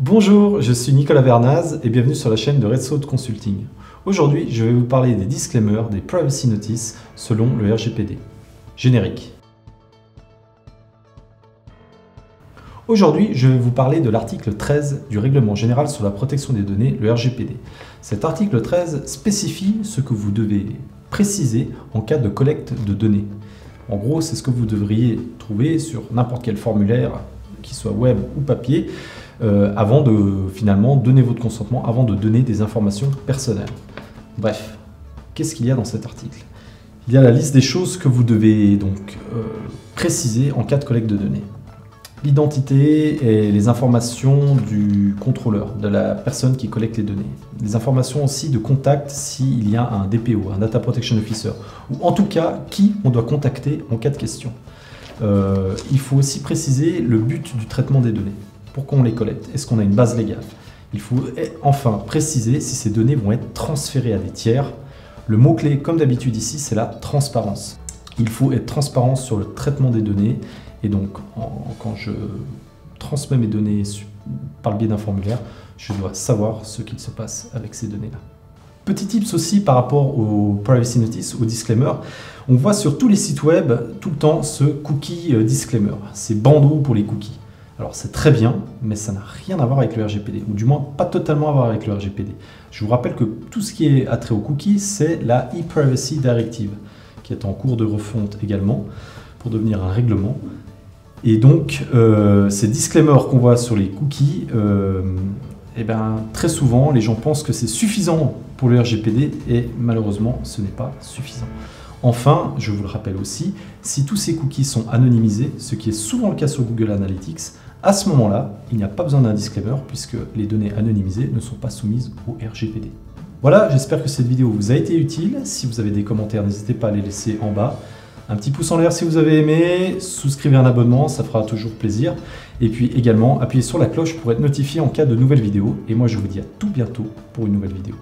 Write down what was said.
Bonjour, je suis Nicolas Vernaz et bienvenue sur la chaîne de Red Saude Consulting. Aujourd'hui, je vais vous parler des disclaimers, des privacy notices selon le RGPD. Générique. Aujourd'hui, je vais vous parler de l'article 13 du Règlement général sur la protection des données, le RGPD. Cet article 13 spécifie ce que vous devez préciser en cas de collecte de données. En gros, c'est ce que vous devriez trouver sur n'importe quel formulaire, qu'il soit web ou papier, avant de finalement donner votre consentement, avant de donner des informations personnelles. Bref, qu'est-ce qu'il y a dans cet article? Il y a la liste des choses que vous devez donc préciser en cas de collecte de données. L'identité et les informations du contrôleur, de la personne qui collecte les données. Les informations aussi de contact s'il y a un DPO, un Data Protection Officer, ou en tout cas qui on doit contacter en cas de question. Il faut aussi préciser le but du traitement des données. Pourquoi on les collecte? Est-ce qu'on a une base légale? Il faut enfin préciser si ces données vont être transférées à des tiers. Le mot-clé, comme d'habitude ici, c'est la transparence. Il faut être transparent sur le traitement des données. Et donc, quand je transmets mes données par le biais d'un formulaire, je dois savoir ce qu'il se passe avec ces données-là. Petit tips aussi par rapport au privacy notice, au disclaimer. On voit sur tous les sites web tout le temps ce cookie disclaimer, ces bandeaux pour les cookies. Alors c'est très bien, mais ça n'a rien à voir avec le RGPD, ou du moins pas totalement à voir avec le RGPD. Je vous rappelle que tout ce qui est attrait aux cookies, c'est la e-Privacy Directive, qui est en cours de refonte également, pour devenir un règlement. Et donc, ces disclaimers qu'on voit sur les cookies, très souvent, les gens pensent que c'est suffisant pour le RGPD, et malheureusement, ce n'est pas suffisant. Enfin, je vous le rappelle aussi, si tous ces cookies sont anonymisés, ce qui est souvent le cas sur Google Analytics, à ce moment-là, il n'y a pas besoin d'un disclaimer puisque les données anonymisées ne sont pas soumises au RGPD. Voilà, j'espère que cette vidéo vous a été utile. Si vous avez des commentaires, n'hésitez pas à les laisser en bas. Un petit pouce en l'air si vous avez aimé, souscrivez un abonnement, ça fera toujours plaisir. Et puis également, appuyez sur la cloche pour être notifié en cas de nouvelles vidéos. Et moi, je vous dis à tout bientôt pour une nouvelle vidéo.